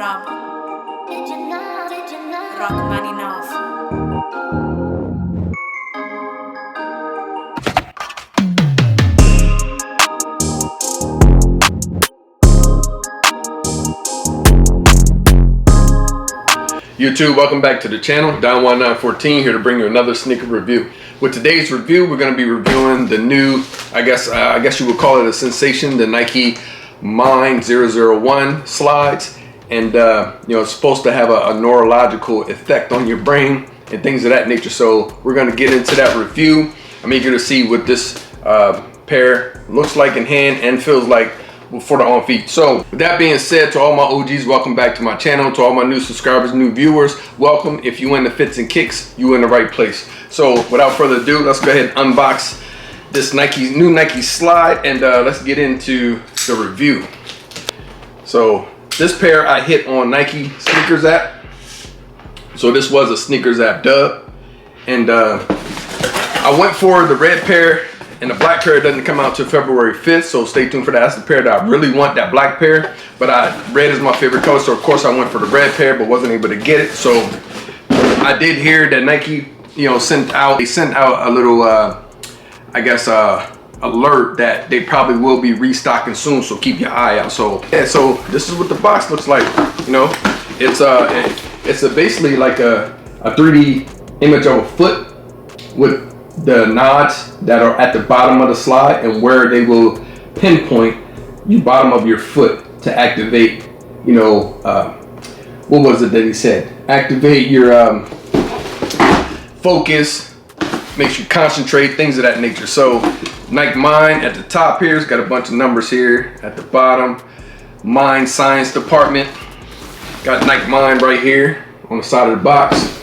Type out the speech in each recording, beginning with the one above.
Rob Rachmaninoff. YouTube, welcome back to the channel. Don1914 here to bring you another sneaker review. With today's review, we're going to be reviewing the new, I guess you would call it a sensation, the Nike Mind 001 slides. And it's supposed to have a neurological effect on your brain and things of that nature. So we're going to get into that review. I'm eager to see what this pair looks like in hand and feels like for the on feet. So with that being said, to all my OGs, welcome back to my channel. To all my new subscribers, new viewers, welcome. If you into fits and kicks, you in the right place. So without further ado, let's go ahead and unbox this new Nike slide, and let's get into the review. So this pair I hit on Nike Sneakers app. So this was a Sneakers app dub, and I went for the red pair. And the black pair doesn't come out till February 5th, so stay tuned for that. That's the pair that I really want, that black pair. But red is my favorite color, so of course I went for the red pair, but wasn't able to get it. So I did hear that Nike, sent out a little, alert that they probably will be restocking soon. So keep your eye out. So yeah, so this is what the box looks like. It's basically like a 3D image of a foot with the nods that are at the bottom of the slide and where they will pinpoint the bottom of your foot to activate, what was it that he said? Activate your focus, makes you concentrate, things of that nature. So Nike Mind at the top here has got a bunch of numbers here at the bottom. Mind Science Department. Got Nike Mind right here on the side of the box.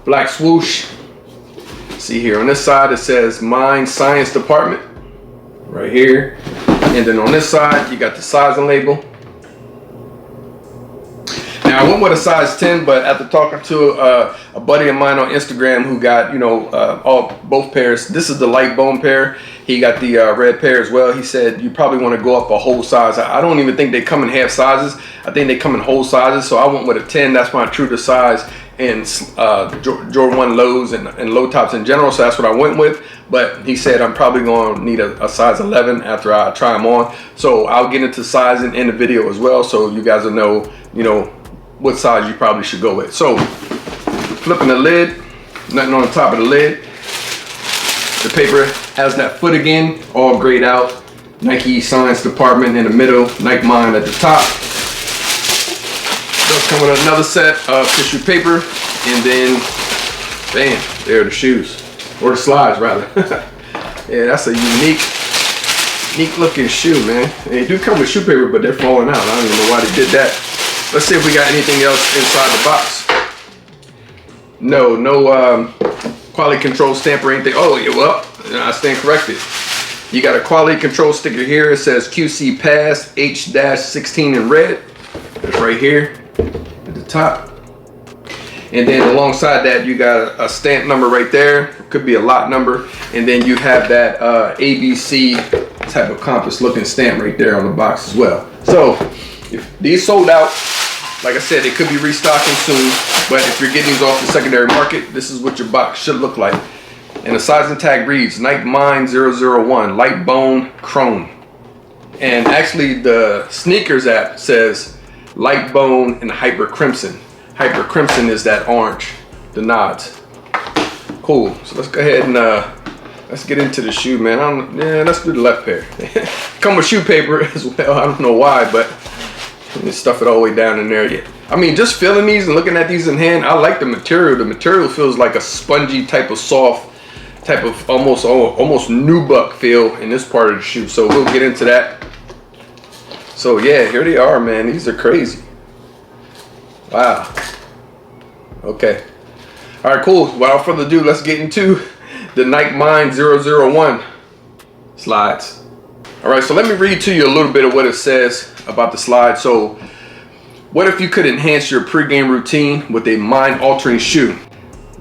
Black swoosh. See here on this side it says Mind Science Department right here, and then on this side you got the sizing label. Now I went with a size 10, but after talking to a buddy of mine on Instagram who got both pairs, this is the light bone pair, he got the red pair as well. He said you probably want to go up a whole size. I don't even think they come in half sizes. I think they come in whole sizes, so I went with a 10. That's my true to size and Jordan 1 lows and low tops in general, so that's what I went with. But he said I'm probably going to need a size 11 after I try them on. So I'll get into sizing in the video as well, so you guys will know, what size you probably should go with. So flipping the lid, nothing on the top of the lid. The paper has that foot again, all grayed out. Nike Science Department in the middle, Nike Mind at the top. Does come with another set of tissue paper, and then bam, there are the shoes, or the slides rather. Yeah, that's a unique looking shoe, man. They do come with shoe paper, but they're falling out. I don't even know why they did that. Let's see if we got anything else inside the box. No quality control stamp or anything. Oh yeah, well, I stand corrected. You got a quality control sticker here. It says QC Pass H-16 in red. It's right here at the top, and then alongside that you got a stamp number right there. Could be a lot number, and then you have that ABC type of compass looking stamp right there on the box as well. So if these sold out, like I said, it could be restocking soon, but if you're getting these off the secondary market, this is what your box should look like. And the sizing tag reads Nike Mind 001 light bone chrome, and actually the sneakers app says light bone and hyper crimson. Hyper crimson is that orange, the nods. Cool. So let's go ahead and let's get into the shoe, man. Let's do the left pair. Come with shoe paper as well. I don't know why, but stuff it all the way down in there. I mean, just feeling these and looking at these in hand, I like the material. The material feels like a spongy type of soft, type of almost nubuck feel in this part of the shoe. So we'll get into that. So yeah, here they are, man. These are crazy. Wow. Okay. All right, cool. Without further ado, let's get into the Nike Mind 001 slides. All right, so let me read to you a little bit of what it says about the slide. So, what if you could enhance your pregame routine with a mind-altering shoe?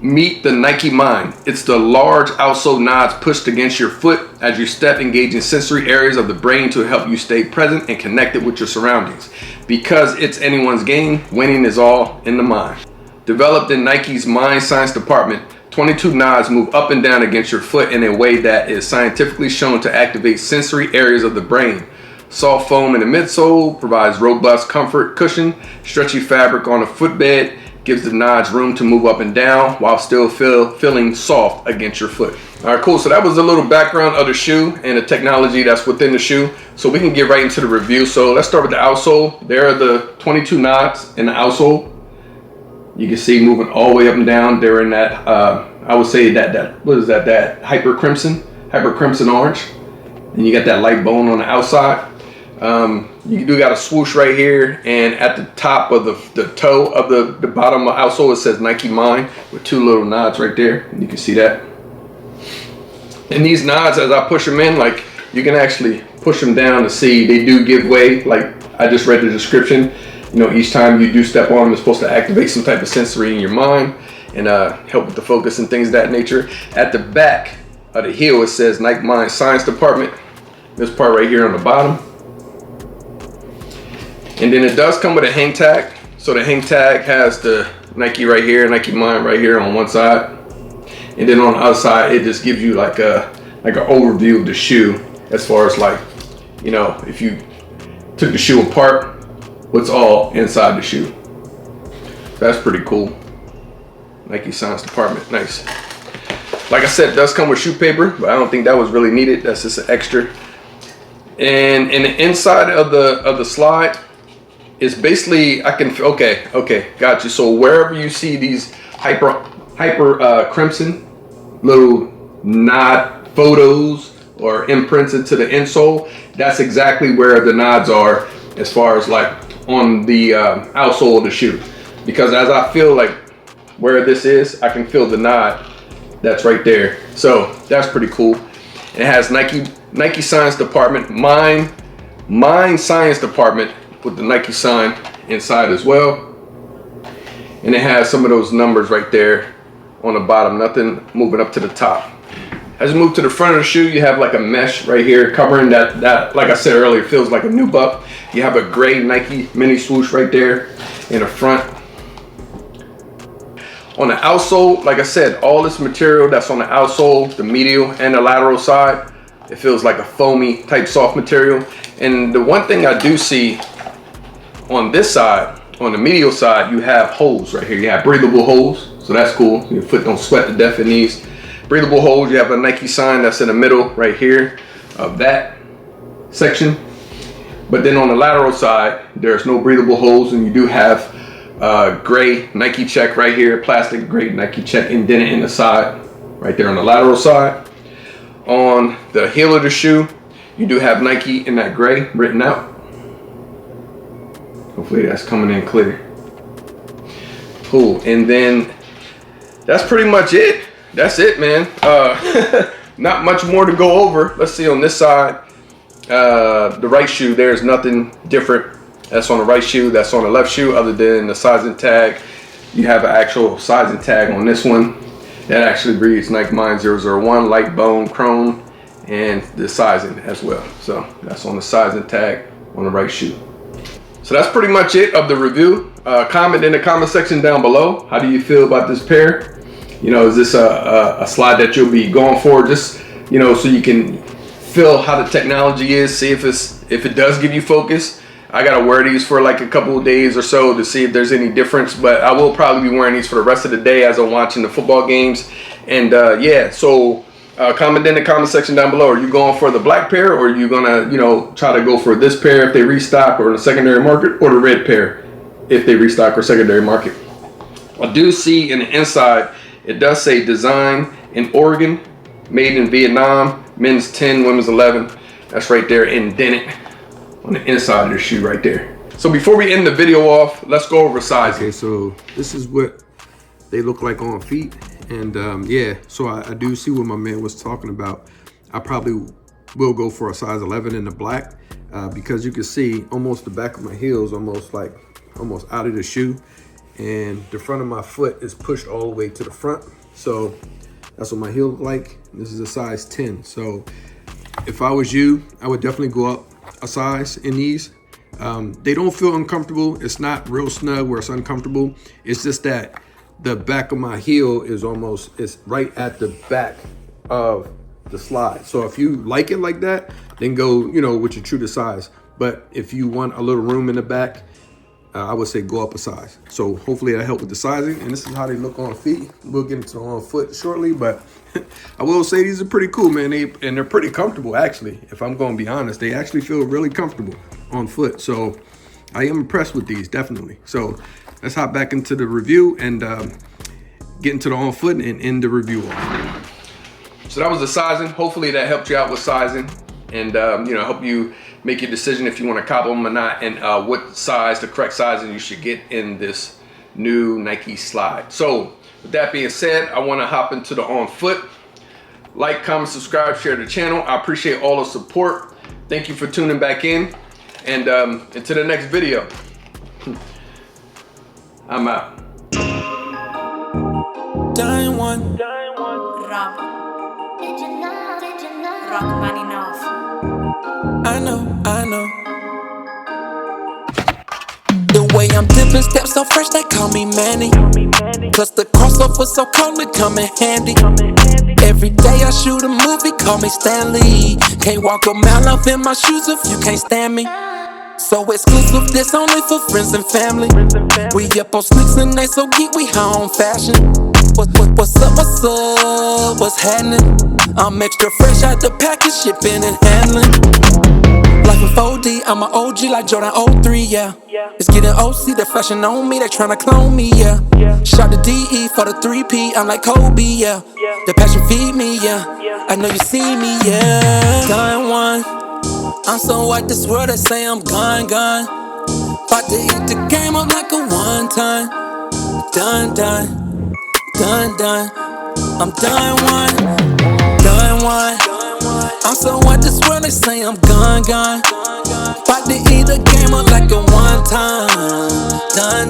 Meet the Nike Mind. It's the large outsole nods pushed against your foot as you step, engaging sensory areas of the brain to help you stay present and connected with your surroundings. Because it's anyone's game, winning is all in the mind. Developed in Nike's Mind Science department, 22 nods move up and down against your foot in a way that is scientifically shown to activate sensory areas of the brain. Soft foam in the midsole provides robust comfort cushion. Stretchy fabric on a footbed gives the nods room to move up and down while still feeling soft against your foot. All right, cool. So that was a little background of the shoe and the technology that's within the shoe. So we can get right into the review. So let's start with the outsole. There are the 22 nods in the outsole. You can see moving all the way up and down. They're in that, I would say that what is that? That hyper crimson orange. And you got that light bone on the outside. You do got a swoosh right here, and at the top of the toe of the bottom of outsole, it says Nike Mind with two little nods right there. You can see that. And these nods, as I push them in, like you can actually push them down to see they do give way. Like I just read the description. You know, each time you do step on them, it's supposed to activate some type of sensory in your mind and help with the focus and things of that nature. At the back of the heel, it says Nike Mind Science Department. This part right here on the bottom. And then it does come with a hang tag. So the hang tag has the Nike right here, Nike Mind right here on one side. And then on the other side, it just gives you like an overview of the shoe as far as like, you know, if you took the shoe apart, what's all inside the shoe. That's pretty cool. Nike Science Department, nice. Like I said, it does come with shoe paper, but I don't think that was really needed. That's just an extra. And in the inside of the slide, it's basically, okay, got you. So wherever you see these hyper crimson little nod photos or imprints into the insole, that's exactly where the nods are as far as like on the outsole of the shoe. Because as I feel like where this is, I can feel the nod that's right there. So that's pretty cool. And it has Nike Science Department, Mind Science Department with the Nike sign inside as well. And it has some of those numbers right there on the bottom, nothing moving up to the top. As you move to the front of the shoe, you have like a mesh right here covering that like I said earlier, feels like a new buck. You have a gray Nike mini swoosh right there in the front. On the outsole, like I said, all this material that's on the outsole, the medial and the lateral side, it feels like a foamy type soft material. And the one thing I do see on this side, on the medial side, you have holes right here. You have breathable holes, so that's cool. Your foot don't sweat to death in these. Breathable holes, you have a Nike sign that's in the middle right here of that section. But then on the lateral side, there's no breathable holes, and you do have gray Nike check right here, plastic gray Nike check indented in the side, right there on the lateral side. On the heel of the shoe, you do have Nike in that gray written out. Hopefully that's coming in clear. Cool. And then that's pretty much it. That's it, man. Not much more to go over. Let's see on this side. The right shoe, there's nothing different that's on the right shoe that's on the left shoe other than the sizing tag. You have an actual sizing tag on this one that actually reads Nike Mind 001 light bone chrome, and the sizing as well. So that's on the sizing tag on the right shoe. So that's pretty much it of the review. Comment in the comment section down below. How do you feel about this pair? You know, is this a slide that you'll be going for? Just, you know, so you can feel how the technology is, see if it does give you focus. I gotta wear these for like a couple of days or so to see if there's any difference, but I will probably be wearing these for the rest of the day as I'm watching the football games. And yeah, so comment in the comment section down below. Are you going for the black pair, or are you gonna, you know, try to go for this pair if they restock or in the secondary market, or the red pair if they restock or secondary market? I do see in the inside, it does say design in Oregon, made in Vietnam, men's 10, women's 11. That's right there indented on the inside of the shoe right there. So before we end the video off, let's go over sizing. Okay, so this is what they look like on feet. And yeah, so I do see what my man was talking about. I probably will go for a size 11 in the black because you can see almost the back of my heels almost out of the shoe. and the front of my foot is pushed all the way to the front. So that's what my heel look like. This is a size 10. So if I was you, I would definitely go up a size in these. They don't feel uncomfortable. It's not real snug where it's uncomfortable. It's just that the back of my heel is it's right at the back of the slide. So if you like it like that, then go, with your true to size. But if you want a little room in the back, I would say go up a size. So hopefully that helped with the sizing. And this is how they look on feet. We'll get into on foot shortly, but I will say these are pretty cool, man. And they're pretty comfortable, actually. If I'm going to be honest, they actually feel really comfortable on foot. So I am impressed with these, definitely. So let's hop back into the review and get into the on foot and end the review off. So that was the sizing. Hopefully that helped you out with sizing and help you make your decision if you want to cop them or not, and what size, the correct sizing you should get in this new Nike Slide. So with that being said, I want to hop into the on foot. Like, comment, subscribe, share the channel. I appreciate all the support. Thank you for tuning back in, and until the next video, I'm out. Dying one. Rob. Rachmaninoff. I know. The way I'm dipping steps so fresh, they call me Manny. Plus the crossover so cold, it come in handy. Every day I shoot a movie, call me Stanley. Can't walk a mile off in my shoes if you can't stand me. So exclusive, this only for friends and family. We up on sneaks and they so geek, we high on fashion. What's up, what's happening? I'm extra fresh out the package, shipping and handling. Life in 4D, I'm an OG like Jordan 03, yeah. It's getting OC, the fashion on me, they tryna clone me, yeah. Shot the DE for the 3P, I'm like Kobe, yeah. The passion feed me, yeah. I know you see me, yeah. Gone one, I'm so white, this world they say I'm gone. About to eat the game up like a one time. Done. I'm done one. I'm so what this world they say I'm gone. About to eat the game up like a one time. Done.